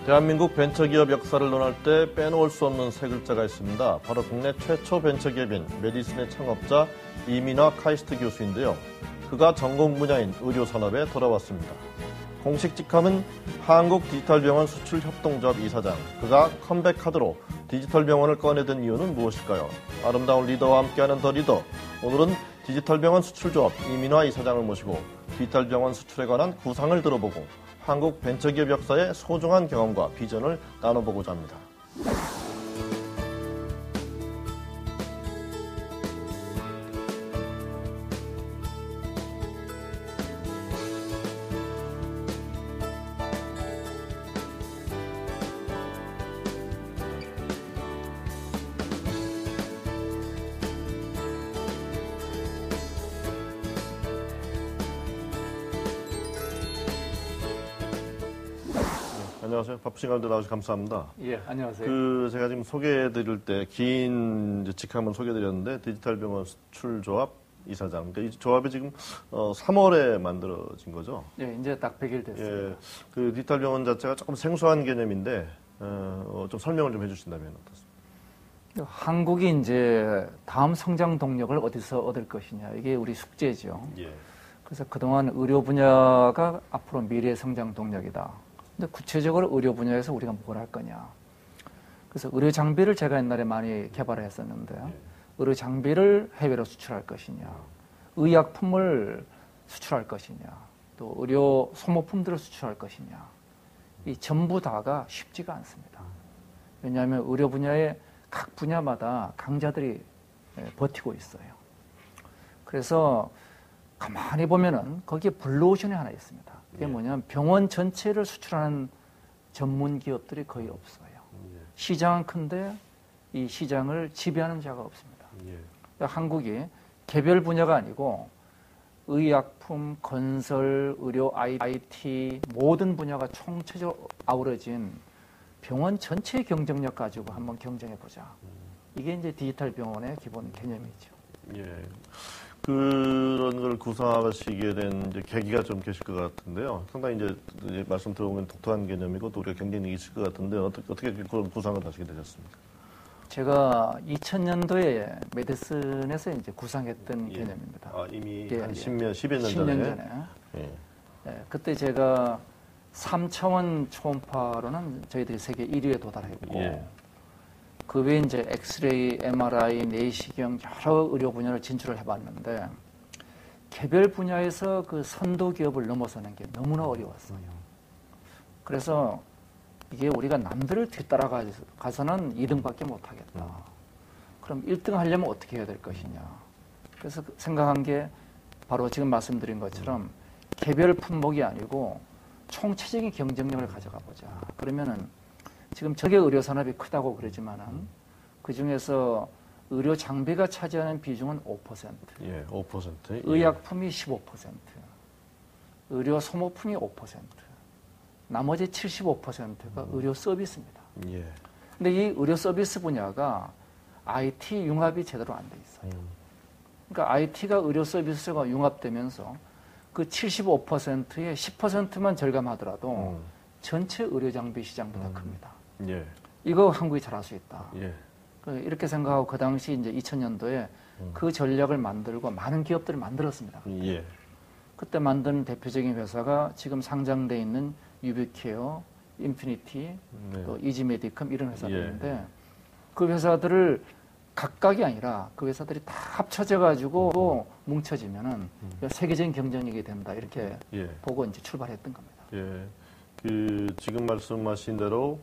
대한민국 벤처기업 역사를 논할 때 빼놓을 수 없는 세 글자가 있습니다. 바로 국내 최초 벤처기업인 메디슨의 창업자 이민화 카이스트 교수인데요. 그가 전공 분야인 의료산업에 돌아왔습니다. 공식 직함은 한국디지털병원 수출협동조합 이사장. 그가 컴백카드로 디지털병원을 꺼내든 이유는 무엇일까요? 아름다운 리더와 함께하는 더 리더. 오늘은 디지털병원 수출조합 이민화 이사장을 모시고 디지털병원 수출에 관한 구상을 들어보고 한국 벤처기업 역사의 소중한 경험과 비전을 나눠보고자 합니다. 안녕하세요. 바쁘신 가운데 나와주셔서 감사합니다. 예, 안녕하세요. 제가 지금 소개해드릴 때 긴 직함을 소개해드렸는데 디지털병원 수출조합 이사장. 그러니까 이 조합이 지금 3월에 만들어진 거죠? 예, 이제 딱 100일 됐어요. 예, 그 디지털병원 자체가 조금 생소한 개념인데 좀 설명을 좀 해주신다면 어떻습니까? 한국이 이제 다음 성장 동력을 어디서 얻을 것이냐, 이게 우리 숙제죠. 예. 그래서 그동안 의료 분야가 앞으로 미래의 성장 동력이다. 근데 구체적으로 의료 분야에서 우리가 뭘 할 거냐. 그래서 의료 장비를 제가 옛날에 많이 개발을 했었는데요. 의료 장비를 해외로 수출할 것이냐, 의약품을 수출할 것이냐, 또 의료 소모품들을 수출할 것이냐. 이 전부 다가 쉽지가 않습니다. 왜냐하면 의료 분야의 각 분야마다 강자들이 버티고 있어요. 그래서 가만히 보면은 거기에 블루오션이 하나 있습니다. 그게 뭐냐면 병원 전체를 수출하는 전문 기업들이 거의 없어요. 시장은 큰데 이 시장을 지배하는 자가 없습니다. 그러니까 한국이 개별 분야가 아니고 의약품, 건설, 의료, IT 모든 분야가 총체적으로 아우러진 병원 전체의 경쟁력 가지고 한번 경쟁해 보자. 이게 이제 디지털 병원의 기본 개념이죠. 예. 그런 걸 구상하시게 된 이제 계기가 좀 계실 것 같은데요. 상당히 이제 말씀 들어보면 독특한 개념이고 또 우리가 경쟁력이 있을 것 같은데 어떻게 그런 구상을 하시게 되셨습니까? 제가 2000년도에 메디슨에서 이제 구상했던 개념입니다. 아, 이미 예, 한 예. 10년 전에? 10년 전에. 예. 예, 그때 제가 3차원 초음파로는 저희들이 세계 1위에 도달했고, 예. 그 외에 이제 엑스레이, MRI, 내시경 여러 의료 분야를 진출을 해봤는데 개별 분야에서 그 선도 기업을 넘어서는 게 너무나 어려웠어요. 그래서 이게 우리가 남들을 뒤따라가서는 2등밖에 못하겠다. 그럼 1등 하려면 어떻게 해야 될 것이냐. 그래서 생각한 게 바로 지금 말씀드린 것처럼 개별 품목이 아니고 총체적인 경쟁력을 가져가 보자. 그러면은 지금 저게 의료 산업이 크다고 그러지만은 그 중에서 의료 장비가 차지하는 비중은 5%. 예, 5%. 의약품이 15%. 의료 소모품이 5%. 나머지 75%가 의료 서비스입니다. 예. 근데 이 의료 서비스 분야가 IT 융합이 제대로 안 돼 있어요. 그러니까 IT가 의료 서비스가 융합되면서 그 75%의 10%만 절감하더라도 전체 의료 장비 시장보다 큽니다. 예. 이거 한국이 잘할 수 있다. 예. 이렇게 생각하고 그 당시 이제 2000년도에 그 전략을 만들고 많은 기업들을 만들었습니다. 예. 그때 만든 대표적인 회사가 지금 상장돼 있는 유비케어, 인피니티, 또 이지메디컴 이런 회사들인데 그 회사들을 각각이 아니라 그 회사들이 다 합쳐져 가지고 뭉쳐지면은 세계적인 경쟁력이 된다 이렇게 보고 이제 출발했던 겁니다. 예. 그 지금 말씀하신 대로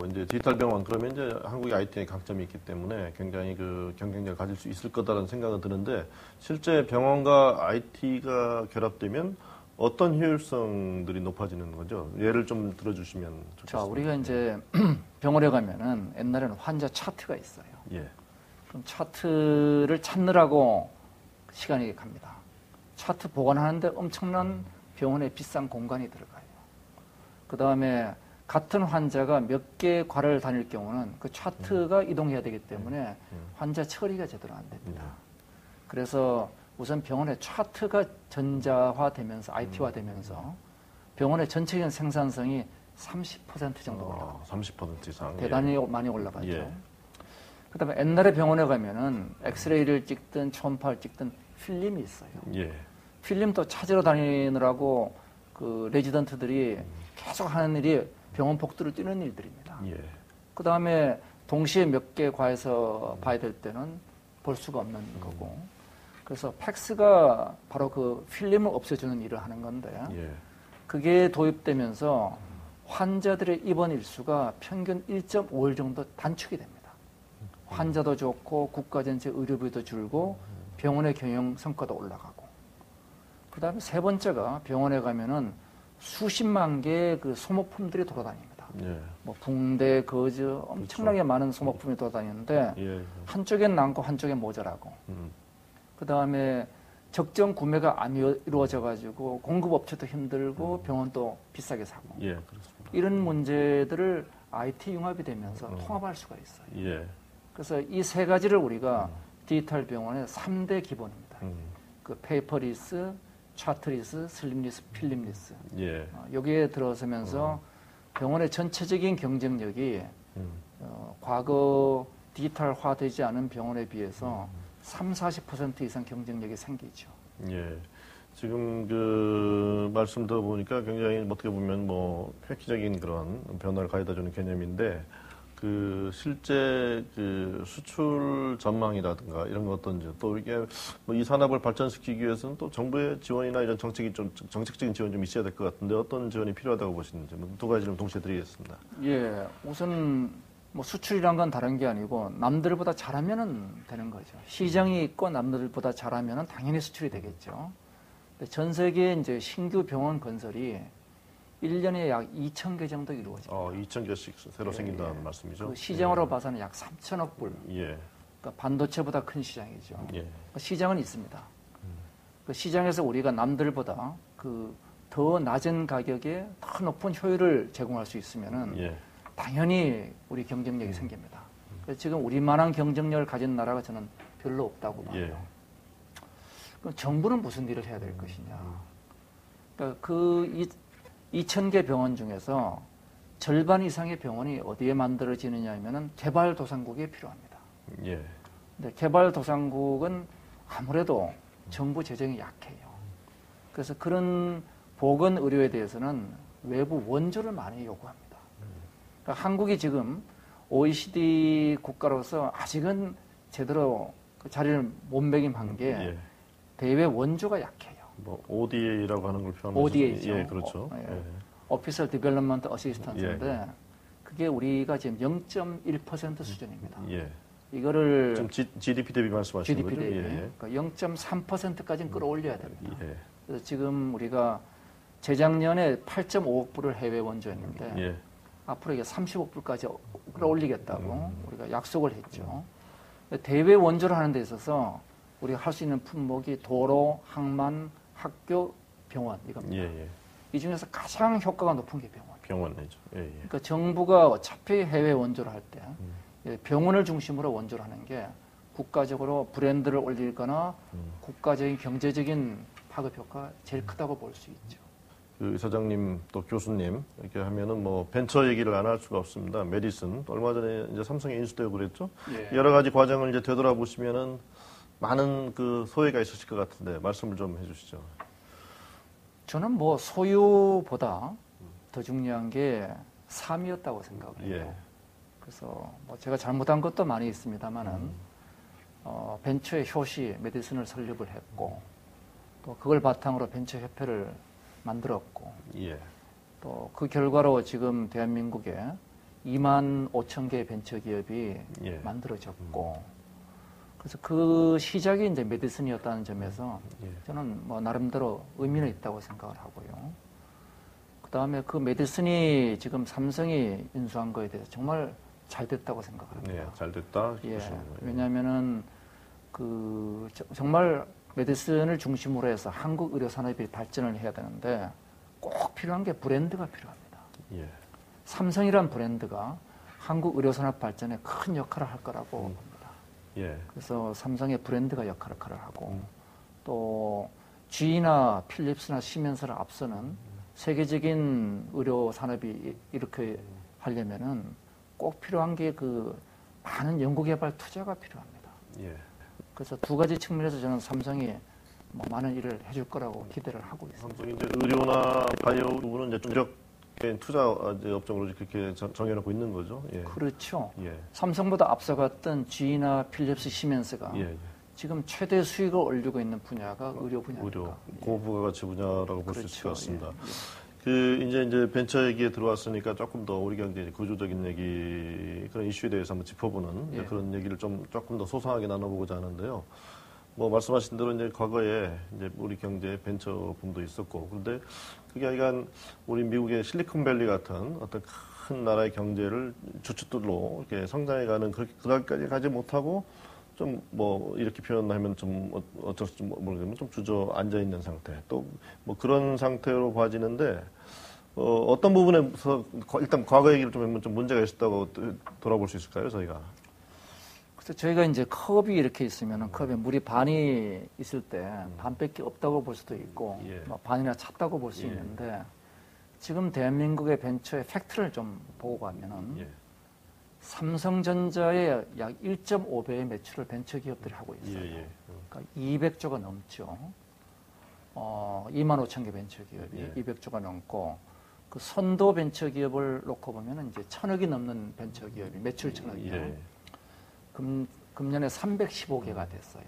이제 디지털 병원 그러면 이제 한국의 IT의 강점이 있기 때문에 굉장히 그 경쟁력을 가질 수 있을 거다라는 생각은 드는데 실제 병원과 IT가 결합되면 어떤 효율성들이 높아지는 거죠? 예를 좀 들어주시면 좋겠습니다. 자, 우리가 이제 병원에 가면은 옛날에는 환자 차트가 있어요. 예. 그럼 차트를 찾느라고 시간이 갑니다. 차트 보관하는데 엄청난 병원에 비싼 공간이 들어가요. 그 다음에 같은 환자가 몇 개 과를 다닐 경우는 그 차트가 이동해야 되기 때문에 환자 처리가 제대로 안 됩니다. 그래서 우선 병원의 차트가 전자화되면서 IT화되면서 병원의 전체적인 생산성이 30% 정도 올라갑니다. 30% 이상. 대단히 많이 올라가죠. 예. 그다음에 옛날에 병원에 가면은 엑스레이를 찍든 초음파를 찍든 필름이 있어요. 예. 필름도 찾으러 다니느라고 그 레지던트들이 계속 하는 일이 병원 복도를 뛰는 일들입니다. 예. 그다음에 동시에 몇 개 과에서 봐야 될 때는 볼 수가 없는 거고. 그래서 팩스가 바로 그 필름을 없애주는 일을 하는 건데 예. 그게 도입되면서 환자들의 입원 일수가 평균 1.5일 정도 단축이 됩니다. 환자도 좋고 국가 전체 의료비도 줄고 병원의 경영 성과도 올라가고. 그다음에 세 번째가 병원에 가면은 수십만 개의 그 소모품들이 돌아다닙니다. 예. 뭐 붕대, 거즈 엄청나게 그렇죠. 많은 소모품이 돌아다니는데 예. 한쪽엔 남고 한쪽엔 모자라고. 그다음에 적정 구매가 안 이루어져 가지고 공급업체도 힘들고 병원도 비싸게 사고. 예. 그렇습니다. 이런 문제들을 IT 융합이 되면서 통합할 수가 있어요. 예. 그래서 이 세 가지를 우리가 디지털 병원의 3대 기본입니다. 그 페이퍼리스, 차트리스, 슬림리스, 필름리스. 예. 여기에 들어서면서 병원의 전체적인 경쟁력이 과거 디지털화되지 않은 병원에 비해서 30-40% 이상 경쟁력이 생기죠. 예. 지금 그 말씀 들어보니까 굉장히 어떻게 보면 뭐 획기적인 그런 변화를 가져다 주는 개념인데 그 실제 그 수출 전망이라든가 이런 거 어떤지 또 이게 뭐 이 산업을 발전시키기 위해서는 또 정부의 지원이나 이런 정책적인 지원이 좀 있어야 될 것 같은데 어떤 지원이 필요하다고 보시는지 두 가지를 동시에 드리겠습니다. 예, 우선 뭐 수출이란 건 다른 게 아니고 남들보다 잘하면은 되는 거죠. 시장이 있고 남들보다 잘하면은 당연히 수출이 되겠죠. 근데 전 세계 이제 신규 병원 건설이 1년에 약 2,000개 정도 이루어집니다. 2,000개씩 새로 생긴다는 예. 말씀이죠. 그 시장으로 봐서는 약 3천억 불. 예. 그러니까 반도체보다 큰 시장이죠. 예. 그러니까 시장은 있습니다. 그 시장에서 우리가 남들보다 그 더 낮은 가격에 더 높은 효율을 제공할 수 있으면은 예. 당연히 우리 경쟁력이 생깁니다. 그래서 지금 우리만한 경쟁력을 가진 나라가 저는 별로 없다고 봐요. 예. 그럼 정부는 무슨 일을 해야 될 것이냐. 그러니까 그 2,000개 병원 중에서 절반 이상의 병원이 어디에 만들어지느냐 하면은 개발도상국에 필요합니다. 예. 근데 개발도상국은 아무래도 정부 재정이 약해요. 그래서 그런 보건 의료에 대해서는 외부 원조를 많이 요구합니다. 그러니까 한국이 지금 OECD 국가로서 아직은 제대로 그 자리를 못 매김한 게 예. 대외 원조가 약해요. 뭐 ODA라고 하는 걸 표현하죠. ODA죠. 예, 그렇죠. 예. Official Development Assistance인데 그게 우리가 지금 0.1% 수준입니다. 예. 이거를 지금 GDP 대비 말씀하시는 GDP 거죠? 대비 예. 그러니까 0.3%까지는 끌어올려야 됩니다. 예. 그래서 지금 우리가 재작년에 8.5억 불을 해외 원조했는데 예. 앞으로 이게 30억 불까지 끌어올리겠다고 우리가 약속을 했죠. 대외 원조를 하는 데 있어서 우리가 할 수 있는 품목이 도로, 항만, 학교, 병원 이겁니다. 예. 예. 이 중에서 가장 효과가 높은 게 병원. 병원이죠. 예. 예. 그러니까 정부가 어차피 해외 원조를 할 때 병원을 중심으로 원조를 하는 게 국가적으로 브랜드를 올리거나 국가적인 경제적인 파급 효과가 제일 크다고 볼 수 있죠. 그 사장님 또 교수님 이렇게 하면은 뭐 벤처 얘기를 안 할 수가 없습니다. 메디슨 얼마 전에 이제 삼성에 인수되고 그랬죠. 예. 여러 가지 과정을 이제 되돌아보시면은 많은 그 소외가 있으실 것 같은데 말씀을 좀 해주시죠. 저는 뭐 소유보다 더 중요한 게 삶이었다고 생각을 해요. 예. 그래서 뭐 제가 잘못한 것도 많이 있습니다만은 벤처의 효시 메디슨을 설립을 했고 또 그걸 바탕으로 벤처 협회를 만들었고 예. 또 그 결과로 지금 대한민국에 2만 5천 개의 벤처 기업이 예. 만들어졌고 그래서 그 시작이 이제 메디슨이었다는 점에서 예. 저는 뭐 나름대로 의미는 있다고 생각을 하고요. 그 다음에 그 메디슨이 지금 삼성이 인수한 거에 대해서 정말 잘 됐다고 생각을 합니다. 네, 잘 됐다. 예, 보시는 거예요. 왜냐하면은 그 정말 메디슨을 중심으로 해서 한국 의료 산업이 발전을 해야 되는데 꼭 필요한 게 브랜드가 필요합니다. 예. 삼성이란 브랜드가 한국 의료 산업 발전에 큰 역할을 할 거라고 봅니다. 예. 그래서 삼성의 브랜드가 역할을 하고 또 G나 필립스나 시멘스를 앞서는 세계적인 의료 산업이 이렇게 하려면은 꼭 필요한 게 그 많은 연구개발 투자가 필요합니다. 예. 그래서 두 가지 측면에서 저는 삼성이 뭐 많은 일을 해줄 거라고 기대를 하고 있습니다. 삼성이 이제 의료나 바이오 부분은 이제 전적인 투자 업종으로 그렇게 정해놓고 있는 거죠. 예. 그렇죠. 예. 삼성보다 앞서갔던 GE나 필립스, 시멘스가 예. 지금 최대 수익을 올리고 있는 분야가 의료 분야입니다. 의료 고부가가치 분야라고 볼 수 있을 것 같습니다. 예. 그 이제 벤처 얘기에 들어왔으니까 조금 더 우리 경제 구조적인 얘기 그런 이슈에 대해서 한번 짚어보는 예. 그런 얘기를 조금 더 소상하게 나눠보고자 하는데요. 뭐 말씀하신 대로 이제 과거에 이제 우리 경제에 벤처 붐도 있었고 그런데 그게 약간 우리 미국의 실리콘밸리 같은 어떤 큰 나라의 경제를 주춧돌로 이렇게 성장해가는 그렇게까지 가지 못하고 좀 뭐 이렇게 표현하면 좀 어쩔 수 모르겠지만 좀 주저앉아 있는 상태 또 뭐 그런 상태로 봐지는데 어떤 부분에서 일단 과거 얘기를 좀 하면 좀 문제가 있었다고 돌아볼 수 있을까요 저희가? 그래서 저희가 이제 컵이 이렇게 있으면 컵에 물이 반이 있을 때 반밖에 없다고 볼 수도 있고 예. 뭐 반이나 찼다고 볼 수 예. 있는데 지금 대한민국의 벤처의 팩트를 좀 보고 가면은 예. 삼성전자의 약 1.5배의 매출을 벤처기업들이 하고 있어요. 예. 그러니까 200조가 넘죠. 2만 5천 개 벤처기업이 예. 200조가 넘고 그 선도 벤처기업을 놓고 보면 이제 1,000억이 넘는 벤처기업이 매출 1,000억이요. 예. 금년에 315개가 됐어요.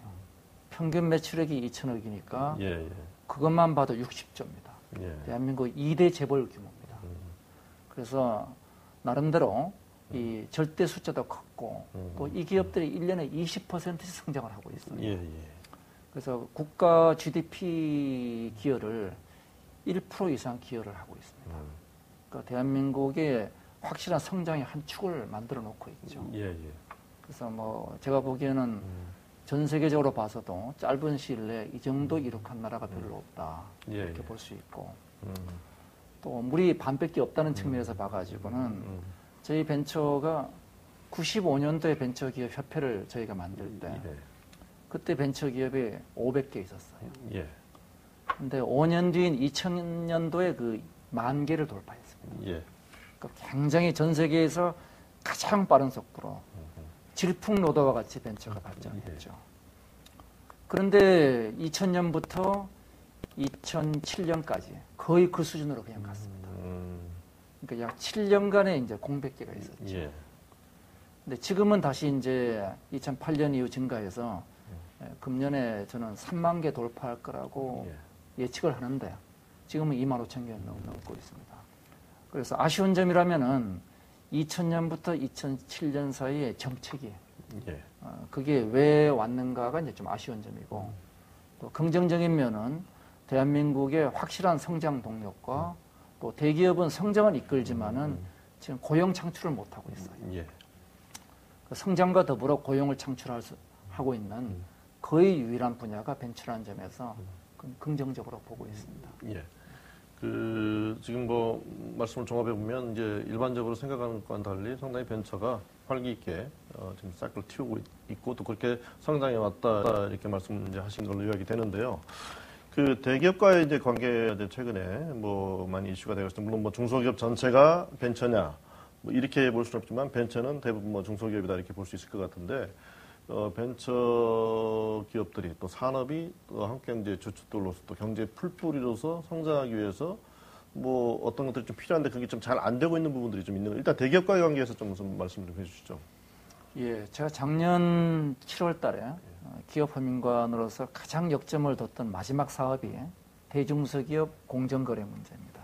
평균 매출액이 2천억이니까 예. 그것만 봐도 60조입니다. 예. 대한민국 2대 재벌 규모입니다. 그래서 나름대로 이 절대 숫자도 컸고 또 이 기업들이 1년에 20%씩 성장을 하고 있어요. 예. 그래서 국가 GDP 기여를 1% 이상 기여를 하고 있습니다. 그러니까 대한민국의 확실한 성장의 한 축을 만들어 놓고 있죠. 예. 그래서 뭐 제가 보기에는 전 세계적으로 봐서도 짧은 시일 내에 이 정도 이룩한 나라가 별로 없다 예. 이렇게 볼 수 있고 또 물이 반밖에 없다는 측면에서 봐가지고는 저희 벤처가 95년도에 벤처기업 협회를 저희가 만들 때 예. 그때 벤처기업이 500개 있었어요. 예. 근데 5년 뒤인 2000년도에 그 10,000개를 돌파했습니다. 예. 그러니까 굉장히 전 세계에서 가장 빠른 속도로 질풍노도와 같이 벤처가 발전했죠. 그런데 2000년부터 2007년까지 거의 그 수준으로 그냥 갔습니다. 그러니까 약 7년간의 이제 공백기가 있었죠. 예. 근데 지금은 다시 이제 2008년 이후 증가해서 금년에 저는 3만 개 돌파할 거라고 예측을 하는데 지금은 2만 5천 개 넘고 있습니다. 그래서 아쉬운 점이라면은 2000년부터 2007년 사이에 정책이 그게 왜 왔는가가 이제 좀 아쉬운 점이고 또 긍정적인 면은 대한민국의 확실한 성장 동력과 또 대기업은 성장을 이끌지만은 지금 고용 창출을 못 하고 있어요. 그 성장과 더불어 고용을 창출하고 있는 거의 유일한 분야가 벤처라는 점에서 긍정적으로 보고 있습니다. 예. 지금 뭐 말씀을 종합해 보면 이제 일반적으로 생각하는 것과는 달리 상당히 벤처가 활기 있게 지금 사이클을 틔우고 있고 또 그렇게 성장해 왔다 이렇게 말씀 이제 하신 걸로 요약이 되는데요. 그 대기업과의 이제 관계 이제 최근에 뭐 많이 이슈가 되고 있습니다. 물론 뭐 중소기업 전체가 벤처냐 뭐 이렇게 볼 수는 없지만 벤처는 대부분 뭐 중소기업이다 이렇게 볼 수 있을 것 같은데 벤처 기업들이 또 산업이 또 한국 경제의 주춧돌로서 또 경제 풀뿌리로서 성장하기 위해서 뭐 어떤 것들이 좀 필요한데 그게 좀 잘 안 되고 있는 부분들이 좀 있는 거. 일단 대기업과의 관계에서 좀 말씀 좀 해주시죠. 예, 제가 작년 7월 달에 기업허민관으로서 가장 역점을 뒀던 마지막 사업이 대중소기업 공정거래 문제입니다.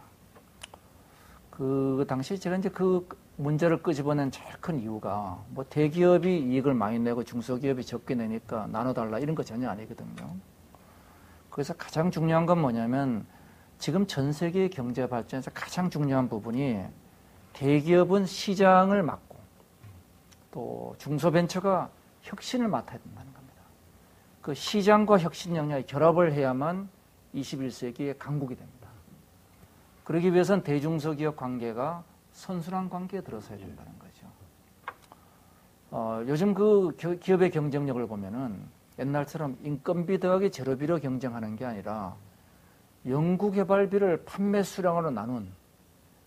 그 당시 제가 이제 그 문제를 끄집어낸 제일 큰 이유가 뭐 대기업이 이익을 많이 내고 중소기업이 적게 내니까 나눠달라 이런 거 전혀 아니거든요. 그래서 가장 중요한 건 뭐냐면 지금 전 세계의 경제 발전에서 가장 중요한 부분이 대기업은 시장을 맡고 또 중소벤처가 혁신을 맡아야 된다는 겁니다. 그 시장과 혁신 역량이 결합을 해야만 21세기의 강국이 됩니다. 그러기 위해서는 대중소기업 관계가 선순환 관계에 들어서야 된다는 거죠. 요즘 그 기업의 경쟁력을 보면은 옛날처럼 인건비 더하기 재료비로 경쟁하는 게 아니라 연구개발비를 판매 수량으로 나눈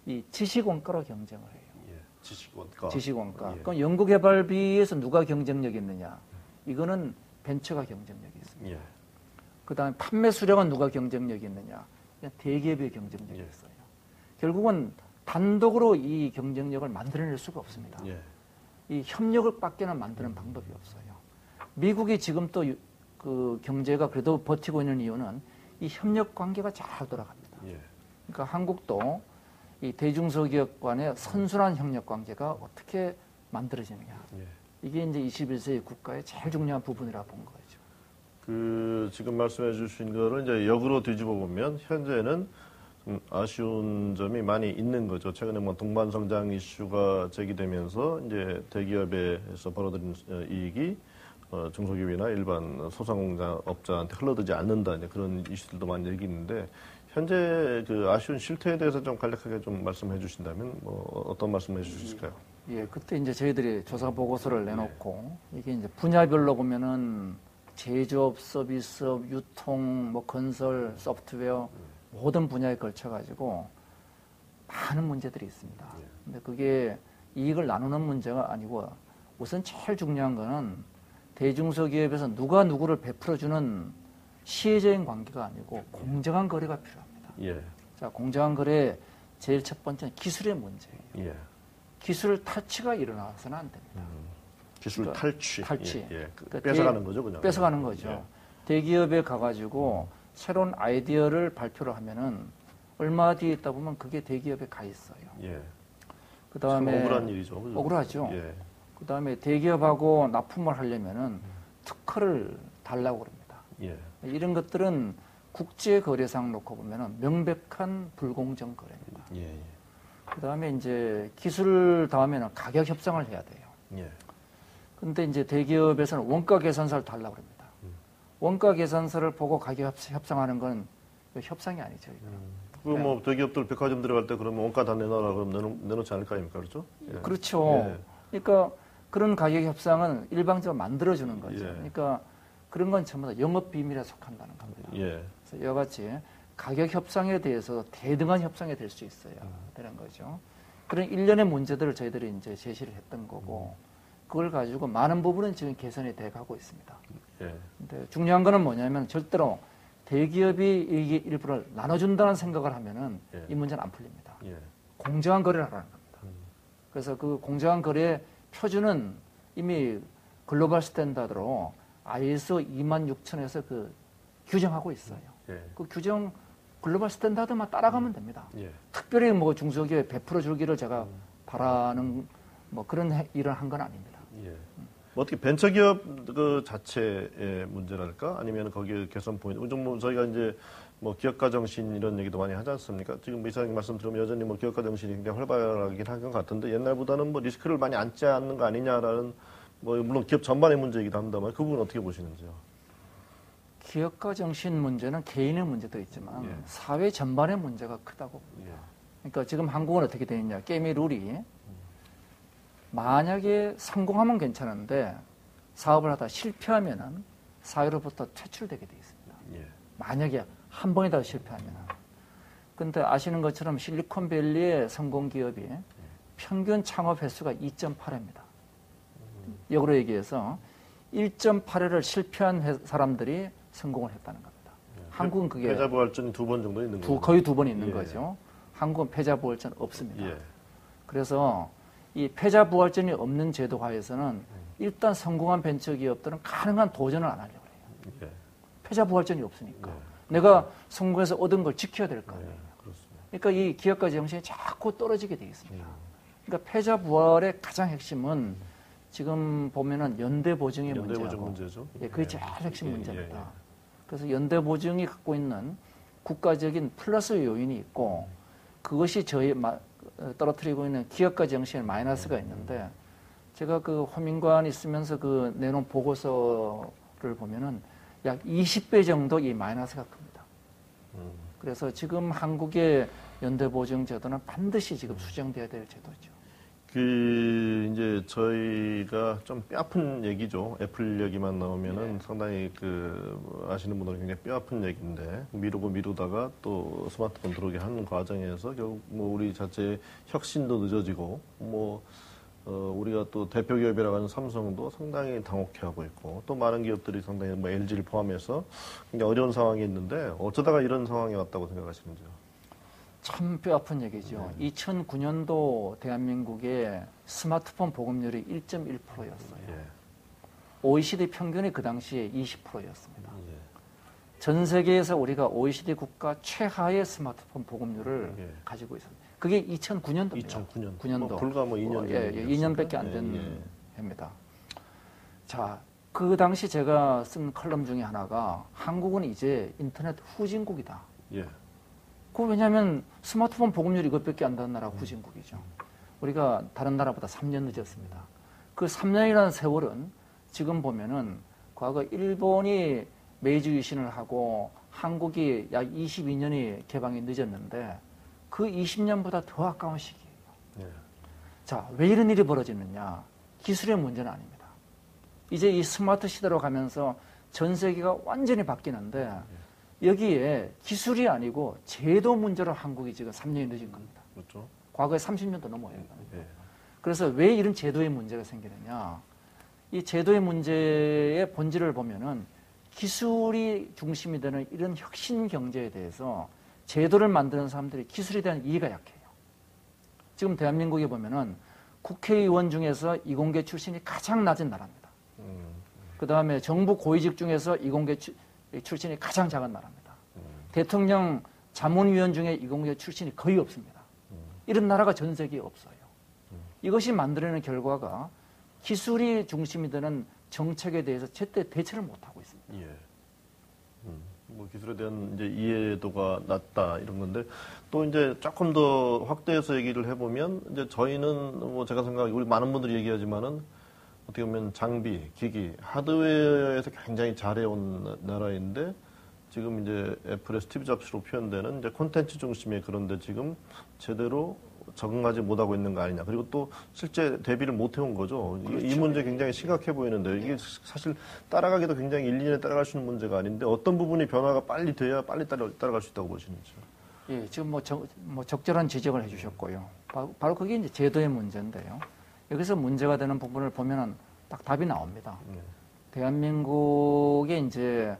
이 지식원가로 경쟁을 해요. 예. 지식원가. 지식원가. 예. 그럼 연구개발비에서 누가 경쟁력이 있느냐? 이거는 벤처가 경쟁력이 있습니다. 예. 그 다음에 판매 수량은 누가 경쟁력이 있느냐? 그냥 대기업의 경쟁력이 예. 있어요. 결국은 단독으로 이 경쟁력을 만들어낼 수가 없습니다. 예. 이 협력을 밖에는 만드는 방법이 없어요. 미국이 지금 또 그 경제가 그래도 버티고 있는 이유는 이 협력 관계가 잘 돌아갑니다. 예. 그러니까 한국도 이 대중소기업 간의 선순환 협력 관계가 어떻게 만들어지느냐. 예. 이게 이제 21세기 국가의 제일 중요한 부분이라 본 거죠. 그 지금 말씀해 주신 거를 이제 역으로 뒤집어 보면 현재는 좀 아쉬운 점이 많이 있는 거죠. 최근에 뭐 동반 성장 이슈가 제기되면서 이제 대기업에서 벌어들인 이익이 중소기업이나 일반 소상공인업자한테 흘러들지 않는다, 이제 그런 이슈들도 많이 얘기했는데, 현재 그 아쉬운 실태에 대해서 좀 간략하게 좀 말씀해 주신다면 뭐 어떤 말씀해 주실 수 있을까요? 예, 그때 이제 저희들이 조사 보고서를 내놓고 이게 이제 분야별로 보면은 제조업, 서비스업, 유통, 뭐 건설, 소프트웨어 모든 분야에 걸쳐 가지고 많은 문제들이 있습니다. 근데 그게 이익을 나누는 문제가 아니고 우선 제일 중요한 거는 대중소기업에서 누가 누구를 베풀어주는 시혜적인 관계가 아니고 공정한 거래가 필요합니다. 예. 자, 공정한 거래 제일 첫 번째는 기술의 문제예요. 예. 기술 탈취가 일어나서는 안 됩니다. 기술 그러니까 탈취. 예. 그러니까 뺏어가는 거죠, 그냥. 뺏어가는 거죠. 예. 대기업에 가가지고 새로운 아이디어를 발표를 하면은 얼마 뒤에 있다 보면 그게 대기업에 가 있어요. 예. 그 다음에 억울한 일이죠. 그죠? 억울하죠. 예. 그 다음에 대기업하고 납품을 하려면은 특허를 달라고 그럽니다. 예. 이런 것들은 국제 거래상 놓고 보면은 명백한 불공정 거래입니다. 예. 그 다음에 이제 기술 다음에는 가격 협상을 해야 돼요. 예. 근데 이제 대기업에서는 원가 계산서를 달라고 합니다. 원가 계산서를 보고 가격 협상하는 건 협상이 아니죠. 그 뭐 대기업들 백화점 들어갈 때 그러면 원가 다 내놔라 그러면 내놓지 않을 거 아닙니까, 그렇죠? 예. 그렇죠. 예. 그러니까 그런 가격 협상은 일방적으로 만들어주는 거죠. 예. 그러니까 그런 건 전부 다 영업 비밀에 속한다는 겁니다. 예. 그래서 이와 같이 가격 협상에 대해서 대등한 협상이 될 수 있어야 되는 거죠. 그런 일련의 문제들을 저희들이 이제 제시를 했던 거고, 그걸 가지고 많은 부분은 지금 개선이 돼 가고 있습니다. 예. 근데 중요한 거는 뭐냐면 절대로 대기업이 이게 일부를 나눠준다는 생각을 하면은 예. 이 문제는 안 풀립니다. 예. 공정한 거래를 하라는 겁니다. 그래서 그 공정한 거래 표준은 이미 글로벌 스탠다드로 ISO 26000에서 그 규정하고 있어요. 예. 그 규정 글로벌 스탠다드만 따라가면 됩니다. 예. 특별히 뭐 중소기업에 베풀어 주기를 제가 바라는 뭐 그런 일을 한 건 아닙니다. 예. 뭐 어떻게 벤처기업 그 자체의 문제랄까? 아니면 거기에 개선 포인트? 좀 뭐 저희가 이제 뭐 기업가 정신 이런 얘기도 많이 하지 않습니까? 지금 이사님 말씀 들으면 여전히 뭐 기업가 정신이 굉장히 활발하긴 한 것 같은데 옛날보다는 뭐 리스크를 많이 안지 않는 거 아니냐라는 뭐 물론 기업 전반의 문제이기도 합니다만 그 부분 어떻게 보시는지요? 기업가 정신 문제는 개인의 문제도 있지만 예. 사회 전반의 문제가 크다고 봅니다. 예. 그러니까 지금 한국은 어떻게 되어 있냐? 게임의 룰이 만약에 성공하면 괜찮은데 사업을 하다 실패하면은 사회로부터 퇴출되게 되어 있습니다. 예. 만약에 한 번이라도 실패하면은. 근데 아시는 것처럼 실리콘밸리의 성공 기업이 평균 창업 횟수가 2.8회입니다. 역으로 얘기해서 1.8회를 실패한 사람들이 성공을 했다는 겁니다. 한국은 그게 패자부활전이 2번 정도 있는 거죠. 거의 2번 있는 예. 거죠. 한국은 패자부활전 없습니다. 예. 그래서 이 패자부활전이 없는 제도화에서는 일단 성공한 벤처기업들은 가능한 도전을 안 하려고 해요. 예. 패자부활전이 없으니까. 예. 내가 성공해서 얻은 걸 지켜야 될 거 아니에요. 예. 그렇습니다. 그러니까 이 기업가 정신이 자꾸 떨어지게 돼 있습니다. 그러니까 패자부활의 가장 핵심은 지금 보면은 연대보증의 연대보증 문제하고 문제죠. 예, 그게 제일 핵심 예, 문제입니다. 예, 예. 그래서 연대보증이 갖고 있는 국가적인 플러스 요인이 있고 그것이 저희 떨어뜨리고 있는 기업가 정신의 마이너스가 있는데 제가 그 호민관 있으면서 그 내놓은 보고서를 보면은 약 20배 정도 이 마이너스가 큽니다. 그래서 지금 한국의 연대보증 제도는 반드시 지금 수정돼야 될 제도죠. 이제 저희가 좀 뼈아픈 얘기죠. 애플 얘기만 나오면은 상당히 아시는 분들은 굉장히 뼈아픈 얘기인데, 미루다가 또 스마트폰 들어오게 하는 과정에서 결국 우리 자체의 혁신도 늦어지고, 우리가 또 대표 기업이라고 하는 삼성도 상당히 당혹해하고 있고, 또 많은 기업들이 상당히 LG를 포함해서 굉장히 어려운 상황이 있는데, 어쩌다가 이런 상황이 왔다고 생각하시는지요? 참 뼈아픈 얘기죠. 2009년도 대한민국의 스마트폰 보급률이 1.1%였어요. 예. OECD 평균이 그 당시에 20%였습니다. 예. 전 세계에서 우리가 OECD 국가 최하의 스마트폰 보급률을 가지고 있습니다. 그게 2009년도입니다. 2009년. 불과 2년 예, 2년밖에 안 된 해입니다. 자, 그 당시 제가 쓴 컬럼 중에 하나가 한국은 이제 인터넷 후진국이다. 예. 왜냐하면 스마트폰 보급률이 이것밖에 안 되는 나라가 후진국이죠. 우리가 다른 나라보다 3년 늦었습니다. 그 3년이라는 세월은 지금 보면은 과거 일본이 메이지 유신을 하고 한국이 약 22년이 개방이 늦었는데 그 20년보다 더 아까운 시기예요. 예. 자, 왜 이런 일이 벌어지느냐? 기술의 문제는 아닙니다. 이제 이 스마트 시대로 가면서 전 세계가 완전히 바뀌는데 여기에 기술이 아니고 제도 문제로 한국이 지금 3년이 늦은 겁니다. 그렇죠. 과거에 30년도 넘어요. 예. 그래서 왜 이런 제도의 문제가 생기느냐? 이 제도의 문제의 본질을 보면은 기술이 중심이 되는 이런 혁신 경제에 대해서 제도를 만드는 사람들이 기술에 대한 이해가 약해요. 지금 대한민국에 보면은 국회의원 중에서 이공계 출신이 가장 낮은 나라입니다. 그 다음에 정부 고위직 중에서 이공계 출신이 가장 작은 나라입니다. 대통령 자문위원 중에 이공계 출신이 거의 없습니다. 이런 나라가 전 세계에 없어요. 이것이 만들어내는 결과가 기술이 중심이 되는 정책에 대해서 제때 대처를 못하고 있습니다. 예. 기술에 대한 이제 이해도가 낮다 이런 건데 또 이제 조금 더 확대해서 얘기를 해보면 이제 저희는 제가 생각하기 우리 많은 분들이 얘기하지만은 어떻게 보면 장비, 기기, 하드웨어에서 굉장히 잘해온 나라인데 지금 이제 애플의 스티브 잡스로 표현되는 이제 콘텐츠 중심의 그런데 지금 제대로 적응하지 못하고 있는 거 아니냐. 그리고 또 실제 대비를 못 해온 거죠. 그렇죠. 이 문제 굉장히 심각해 보이는데 이게 사실 따라가기도 굉장히 1, 2년에 따라갈 수 있는 문제가 아닌데 어떤 부분이 변화가 빨리 돼야 빨리 따라갈 수 있다고 보시는지요? 예, 지금 적절한 지적을 해주셨고요. 바로 그게 이제 제도의 문제인데요. 여기서 문제가 되는 부분을 보면은 딱 답이 나옵니다. 대한민국의 이제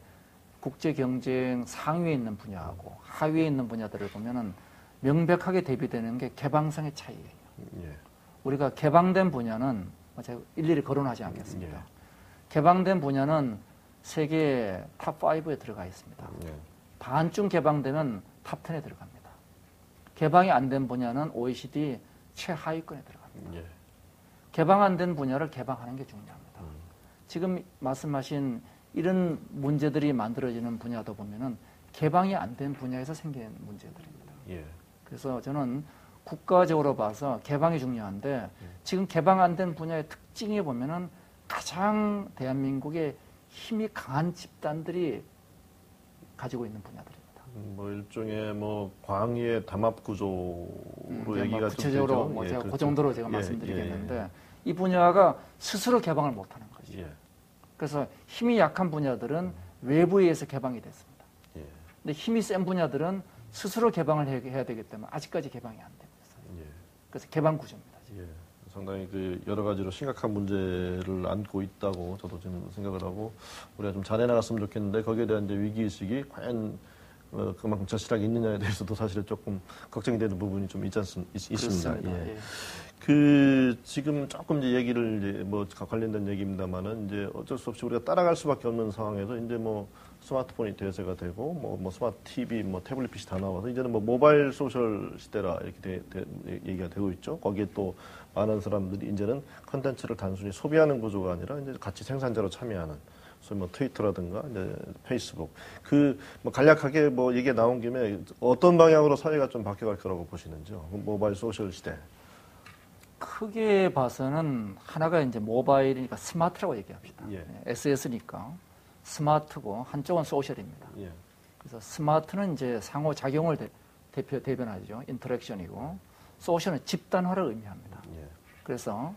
국제 경쟁 상위에 있는 분야하고 하위에 있는 분야들을 보면은 명백하게 대비되는 게 개방성의 차이예요. 예. 우리가 개방된 분야는 제가 일일이 거론하지 않겠습니다. 예. 개방된 분야는 세계 탑5에 들어가 있습니다. 예. 반쯤 개방되면 탑10에 들어갑니다. 개방이 안 된 분야는 OECD 최하위권에 들어갑니다. 예. 개방 안 된 분야를 개방하는 게 중요합니다. 지금 말씀하신 이런 문제들이 만들어지는 분야도 보면은 개방이 안 된 분야에서 생긴 문제들입니다. 예. 그래서 저는 국가적으로 봐서 개방이 중요한데 지금 개방 안 된 분야의 특징에 보면은 가장 대한민국의 힘이 강한 집단들이 가지고 있는 분야들입니다. 일종의 광의의 담합 구조로 얘기가 구체적으로 좀 되죠. 제가 그렇죠. 그 정도로 제가 말씀드리겠는데 이 분야가 스스로 개방을 못하는 거죠. 예. 그래서 힘이 약한 분야들은 외부에 의해서 개방이 됐습니다. 예. 근데 힘이 센 분야들은 스스로 개방을 해야 되기 때문에 아직까지 개방이 안 되고 있어요. 예. 그래서 개방 구조입니다. 예. 상당히 여러 가지로 심각한 문제를 안고 있다고 저도 지금 생각을 하고 우리가 좀 잘해 나갔으면 좋겠는데 거기에 대한 이제 위기의식이 과연 그만큼 절실하게 있느냐에 대해서도 사실은 조금 걱정이 되는 부분이 좀 있습니다. 예. 지금 조금 이제 얘기를 관련된 얘기입니다만은 이제 어쩔 수 없이 우리가 따라갈 수밖에 없는 상황에서 이제 스마트폰이 대세가 되고 스마트 TV, 태블릿 PC 다 나와서 이제는 모바일 소셜 시대라 이렇게 얘기가 되고 있죠. 거기에 또 많은 사람들이 이제는 컨텐츠를 단순히 소비하는 구조가 아니라 이제 같이 생산자로 참여하는 소위 트위터라든가 이제 페이스북 간략하게 얘기가 나온 김에 어떤 방향으로 사회가 좀 바뀌어갈 거라고 보시는지요? 모바일 소셜 시대. 크게 봐서는 하나가 이제 모바일이니까 스마트라고 얘기합시다. 예. SS니까 스마트고 한쪽은 소셜입니다. 예. 그래서 스마트는 이제 상호작용을 대변하죠. 인터랙션이고 소셜은 집단화를 의미합니다. 예. 그래서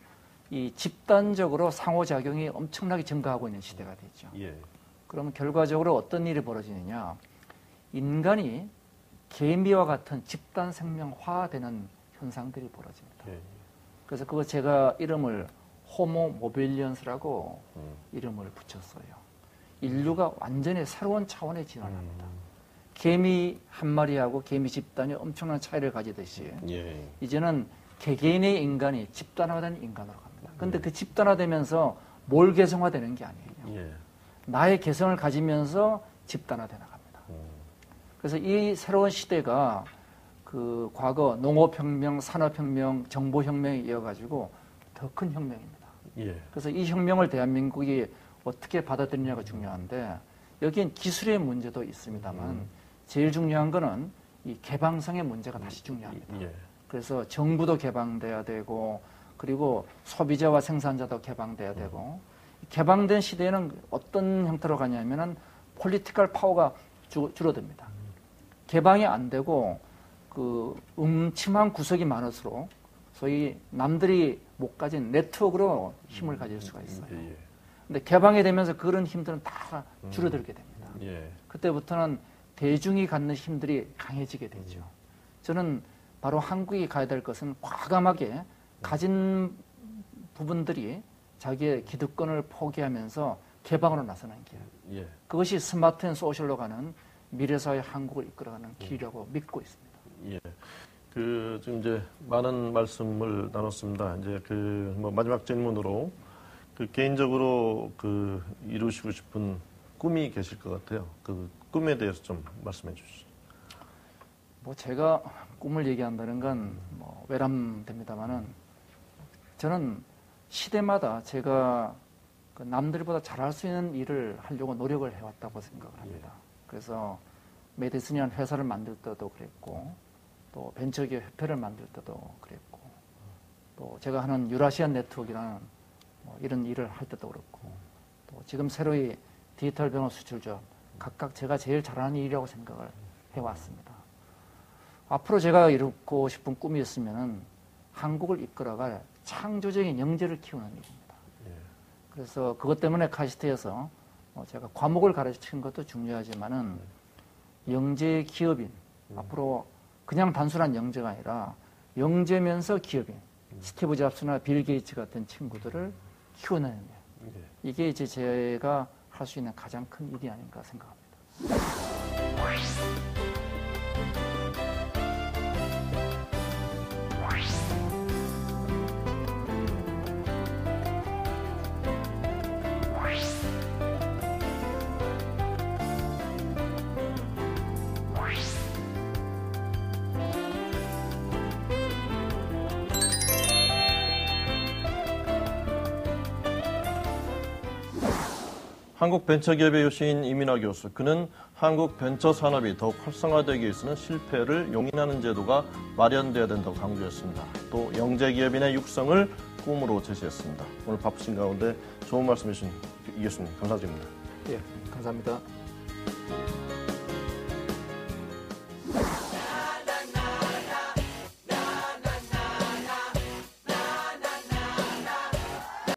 이 집단적으로 상호작용이 엄청나게 증가하고 있는 시대가 되죠. 예. 그러면 결과적으로 어떤 일이 벌어지느냐. 인간이 개미와 같은 집단 생명화되는 현상들이 벌어집니다. 예. 그래서 그거 제가 이름을 호모 모빌리언스라고 이름을 붙였어요. 인류가 완전히 새로운 차원에 진화합니다. 개미 한 마리하고 개미 집단이 엄청난 차이를 가지듯이 예. 이제는 개개인의 인간이 집단화된 인간으로 갑니다. 근데 그 집단화되면서 뭘 개성화되는 게 아니에요. 예. 나의 개성을 가지면서 집단화돼 나갑니다. 그래서 이 새로운 시대가 그 과거 농업혁명, 산업혁명, 정보혁명에 이어가지고 더 큰 혁명입니다. 예. 그래서 이 혁명을 대한민국이 어떻게 받아들이냐가 중요한데 여기엔 기술의 문제도 있습니다만 제일 중요한 거는 이 개방성의 문제가 다시 중요합니다. 예. 그래서 정부도 개방돼야 되고 그리고 소비자와 생산자도 개방돼야 되고 개방된 시대에는 어떤 형태로 가냐면은 폴리티컬 파워가 줄어듭니다. 개방이 안 되고 그 음침한 구석이 많을수록 소위 남들이 못 가진 네트워크로 힘을 가질 수가 있어요. 예. 근데 개방이 되면서 그런 힘들은 다 줄어들게 됩니다. 예. 그때부터는 대중이 갖는 힘들이 강해지게 되죠. 저는 바로 한국이 가야 될 것은 과감하게 가진 부분들이 자기의 기득권을 포기하면서 개방으로 나서는 길. 예. 그것이 스마트 앤 소셜로 가는 미래사회 한국을 이끌어가는 길이라고 믿고 있습니다. 예. 그 지금 이제 많은 말씀을 나눴습니다. 이제 그 뭐 마지막 질문으로 그 개인적으로 그 이루시고 싶은 꿈이 계실 것 같아요. 그 꿈에 대해서 좀 말씀해 주시죠. 뭐 제가 꿈을 얘기한다는 건 뭐 외람됩니다만은 저는 시대마다 제가 그 남들보다 잘할 수 있는 일을 하려고 노력을 해왔다고 생각을 합니다. 그래서 메디슨이라는 회사를 만들 때도 그랬고 또 벤처기업 협회를 만들 때도 그랬고 또 제가 하는 유라시안 네트워크라는 뭐 이런 일을 할 때도 그렇고 또 지금 새로이 디지털 병원 수출조합 각각 제가 제일 잘하는 일이라고 생각을 해왔습니다. 앞으로 제가 이루고 싶은 꿈이 있으면은 한국을 이끌어갈 창조적인 영재를 키우는 일입니다. 그래서 그것 때문에 카이스트에서 제가 과목을 가르치는 것도 중요하지만은 영재 기업인 앞으로 그냥 단순한 영재가 아니라 영재면서 기업인 스티브 잡스나 빌 게이츠 같은 친구들을 키워내는 일. 이게 이제 제가 할 수 있는 가장 큰 일이 아닌가 생각합니다. 한국 벤처기업의 요시인 이민하 교수, 그는 한국 벤처 산업이 더욱 활성화되기 위해서는 실패를 용인하는 제도가 마련되어야 된다고 강조했습니다. 또 영재기업인의 육성을 꿈으로 제시했습니다. 오늘 바쁘신 가운데 좋은 말씀 해주신 이 교수님 감사드립니다. 예, 감사합니다.